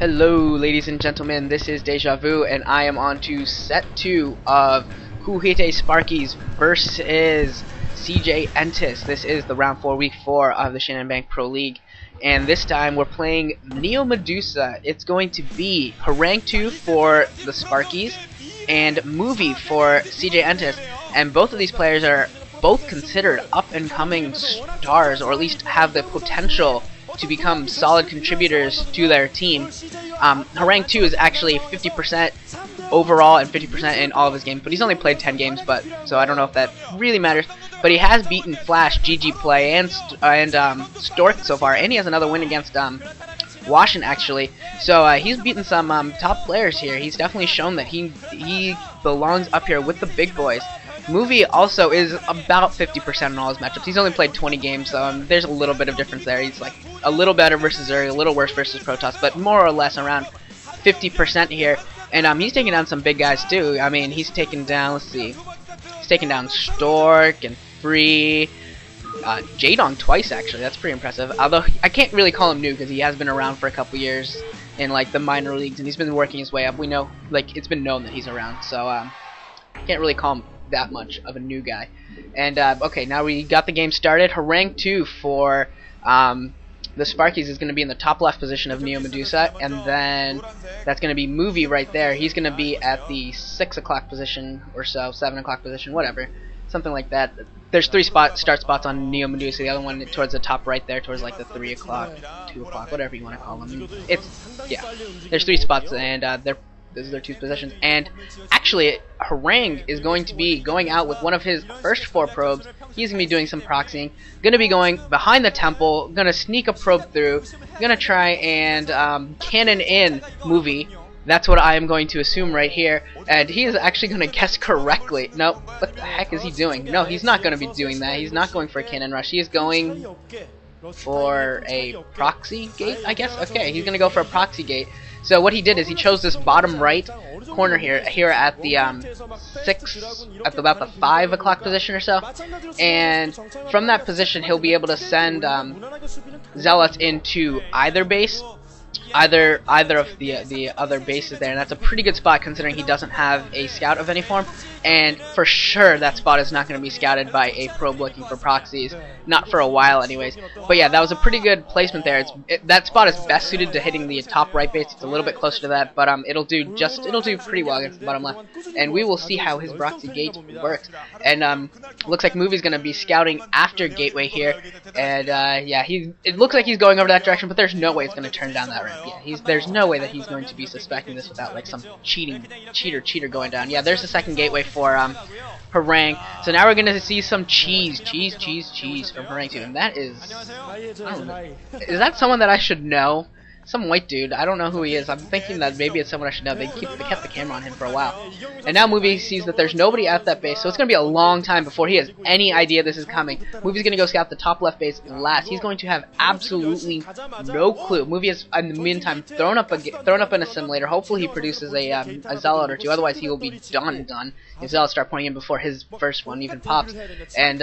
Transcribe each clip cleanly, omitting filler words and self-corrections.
Hello ladies and gentlemen, this is Deja Vu and I am on to set 2 of Hite Sparkyz versus Entus. This is the round 4 week 4 of the Shannon Bank Pro League, and this time we're playing Medusa. It's going to be Horang2 for the Sparkyz and Movie for Entus, and both of these players are both considered up and coming stars, or at least have the potential to become solid contributors to their team. Horang2 is actually 50% overall and 50% in all of his games, but he's only played 10 games, so I don't know if that really matters. But he has beaten Flash, GG Play, and Stork so far, and he has another win against Washington actually. So he's beaten some top players here. He's definitely shown that he belongs up here with the big boys. Movie also is about 50% in all his matchups. He's only played 20 games, so there's a little bit of difference there. He's like a little better versus Zuri, a little worse versus Protoss, but more or less around 50% here. And he's taking down some big guys too. I mean, he's taken down, let's see, he's taken down Stork and Free, Jadong twice actually. That's pretty impressive. Although I can't really call him new because he has been around for a couple years in like the minor leagues, and he's been working his way up. We know, like, it's been known that he's around, so can't really call him that much of a new guy. And okay, now we got the game started. Horang2 for the Sparkyz is going to be in the top left position of Medusa, and then that's going to be Movie right there. He's going to be at the 6 o'clock position or so, 7 o'clock position, whatever, something like that. There's 3 start spots on Medusa, the other one towards the top right there, towards like the 3 o'clock, 2 o'clock, whatever you want to call them. Yeah, there's 3 spots, and those are their 2 positions. And actually, Horang is going to be going out with one of his first 4 probes. He's going to be doing some proxying. Going to be going behind the temple. Going to sneak a probe through. Going to try and cannon in Movie. That's what I am going to assume right here. And he is actually going to guess correctly. No, what the heck is he doing? No, he's not going to be doing that. He's not going for a cannon rush. He is going for a proxy gate, I guess. Okay, he's going to go for a proxy gate. So what he did is he chose this bottom right corner here at the about the 5 o'clock position or so, and from that position he'll be able to send zealots into either base, either of the other bases there, and that's a pretty good spot considering he doesn't have a scout of any form, and for sure that spot is not going to be scouted by a probe looking for proxies, not for a while anyways. But yeah, that was a pretty good placement there. That spot is best suited to hitting the top right base. It's a little bit closer to that, but it'll do pretty well against the bottom left, and we will see how his proxy gate works. And looks like Movie's going to be scouting after gateway here, and yeah, it looks like he's going over that direction, but there's no way it's going to turn down that ramp. Yeah, there's no way that he's going to be suspecting this without like some cheater going down. Yeah, there's the second gateway for Horang. So now we're gonna see some cheese from Horang2, and that is, I don't know, is that someone that I should know? Some white dude. I don't know who he is. I'm thinking that maybe it's someone I should know. They kept the camera on him for a while. And now Movie sees that there's nobody at that base, so it's going to be a long time before he has any idea this is coming. Movie's going to go scout the top left base last. He's going to have absolutely no clue. Movie has, in the meantime, thrown up an assimilator. Hopefully he produces a zealot or 2. Otherwise he will be done. If zealots start pointing in before his first one even pops. And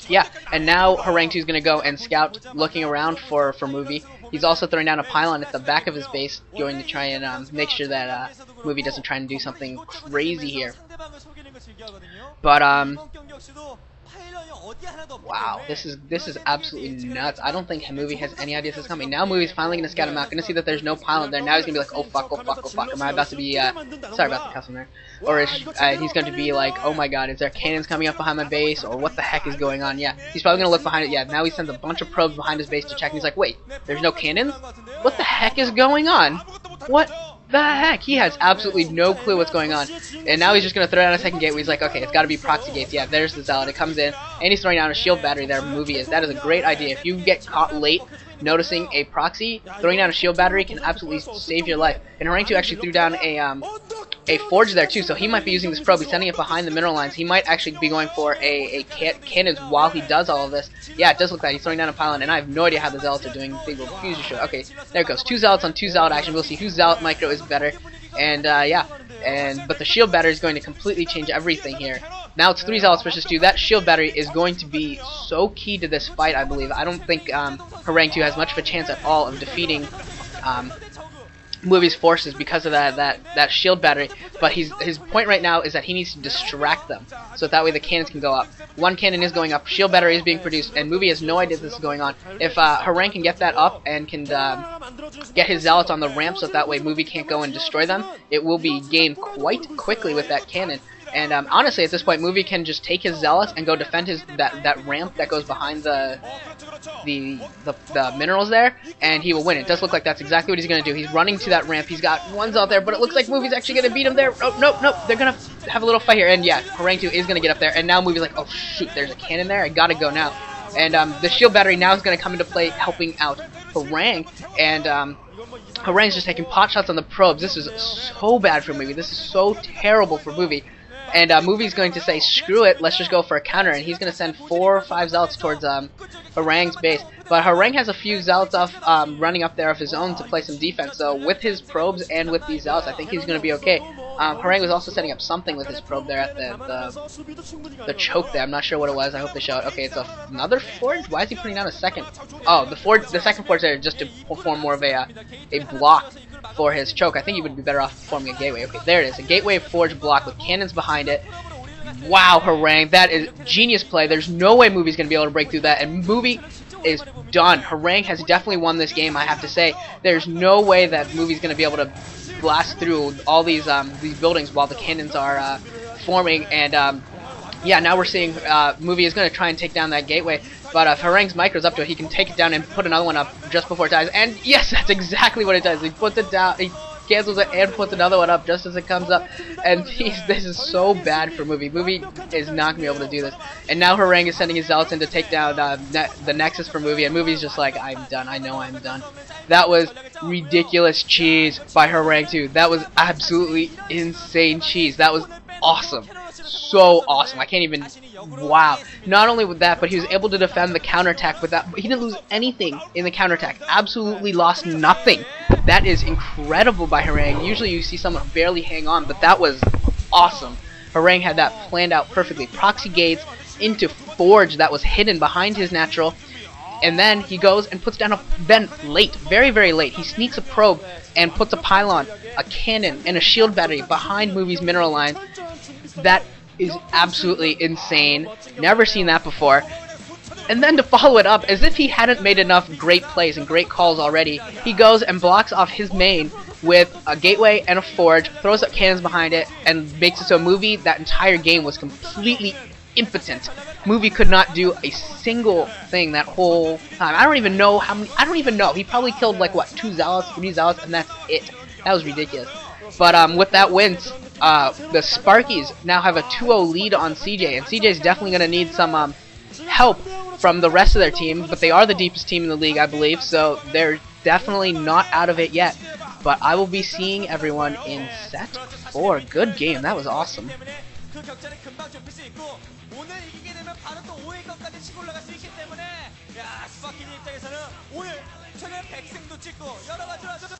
yeah, and now Horang2 is going to go and scout, looking around for Movie. He's also throwing down a pylon at the back of his base, going to try and make sure that Movie doesn't try and do something crazy here. But wow, this is absolutely nuts. I don't think Movie has any idea this is coming. Now Movie's finally going to scout him out. Going to see that there's no pylon there. Now he's going to be like, oh fuck, am I about to be, sorry about the cussing there. Or he's going to be like, oh my god, is there cannons coming up behind my base? Or what the heck is going on? Yeah, he's probably going to look behind it. Yeah, now he sends a bunch of probes behind his base to check. And he's like, wait, there's no cannons? What the heck is going on? What the heck? He has absolutely no clue what's going on. And now he's just going to throw down a second gateway. He's like, okay, it's got to be proxy gates. Yeah, there's the zealot. It comes in, and he's throwing down a shield battery there. Movie is. That is a great idea. If you get caught late noticing a proxy, throwing down a shield battery can absolutely save your life. And Horang2 actually threw down a forge there too, so he might be using this probe. He's sending it behind the mineral lines. He might actually be going for a cannons while he does all of this. Yeah, it does look like he's throwing down a pylon, and I have no idea how the zealots are doing. They will refuse to show. Okay, there it goes. 2 zealots on 2 zealot action. We'll see whose zealot micro is better. And yeah, but the shield battery is going to completely change everything here. Now it's 3 zealots versus 2. That shield battery is going to be so key to this fight, I believe. I don't think Horang2 has much of a chance at all of defeating Movie's forces because of that shield battery. But his point right now is that he needs to distract them, so that way the cannons can go up. One cannon is going up, shield battery is being produced, and Movie has no idea this is going on. If Horang can get that up and can get his zealots on the ramp, so that way Movie can't go and destroy them, it will be gained quite quickly with that cannon. And honestly, at this point, Movie can just take his zealots and go defend that ramp that goes behind the minerals there, and he will win. It does look like that's exactly what he's going to do. He's running to that ramp. He's got ones out there, but it looks like Movie's actually going to beat him there. Oh, nope. They're going to have a little fight here, and yeah, Horang2 is going to get up there, and now Movie's like, oh shoot, there's a cannon there. I got to go now. And the shield battery now is going to come into play, helping out Horang, and Horang's just taking pot shots on the probes. This is so bad for Movie. This is so terrible for Movie. And Movie's going to say, screw it, let's just go for a counter, and he's going to send 4 or 5 zealots towards Horang's base. But Horang has a few zealots off running up there of his own to play some defense, so with his probes and with these zealots, I think he's going to be okay. Horang was also setting up something with his probe there at the choke there. I'm not sure what it was. I hope they show it. Okay, it's another forge? Why is he putting down a second? Oh, the second forge there just to form more of a block for his choke. I think he would be better off forming a gateway. Okay, there it is. A gateway forge block with cannons behind it. Wow, Horang, that is genius play. There's no way Movie's going to be able to break through that, and Movie is done. Horang has definitely won this game, I have to say. There's no way that Movie's going to be able to blast through all these buildings while the cannons are forming, and yeah, now we're seeing Movie is going to try and take down that gateway, but if Horang's micro's up to it, he can take it down and put another one up just before it dies, and yes, that's exactly what it does. He puts it down, he cancels it and puts another one up just as it comes up, and this is so bad for Movie. Movie is not going to be able to do this, and now Horang is sending his zealots in to take down the Nexus for Movie, and Movie's just like, I'm done, I know I'm done. That was ridiculous cheese by Horang2. That was absolutely insane cheese. That was awesome. So awesome. I can't even... Wow. Not only with that, but he was able to defend the counterattack with that. He didn't lose anything in the counterattack. Absolutely lost nothing. That is incredible by Horang. Usually you see someone barely hang on, but that was awesome. Horang had that planned out perfectly. Proxy gates into Forge that was hidden behind his natural. And then he goes and puts down very, very late, he sneaks a probe and puts a pylon, a cannon, and a shield battery behind Movie's mineral line. That is absolutely insane. Never seen that before. And then to follow it up, as if he hadn't made enough great plays and great calls already, he goes and blocks off his main with a gateway and a forge, throws up cannons behind it, and makes it so Movie, that entire game, was completely impotent. Movie could not do a single thing that whole time. I don't even know how many. I don't even know. He probably killed like what, 2 zealots, 3 zealots, and that's it. That was ridiculous. But with that win, the Sparkyz now have a 2-0 lead on CJ, and CJ's definitely going to need some help from the rest of their team. But they are the deepest team in the league, I believe, so they're definitely not out of it yet. But I will be seeing everyone in set 4. Good game. That was awesome. 그 격차는 금방 좁힐 수 있고 오늘 이기게 되면 바로 또 5위권까지 치고 올라갈 수 있기 때문에 야 스파키즈 입장에서는 오늘 최근 100승도 찍고 여러 가지로 아주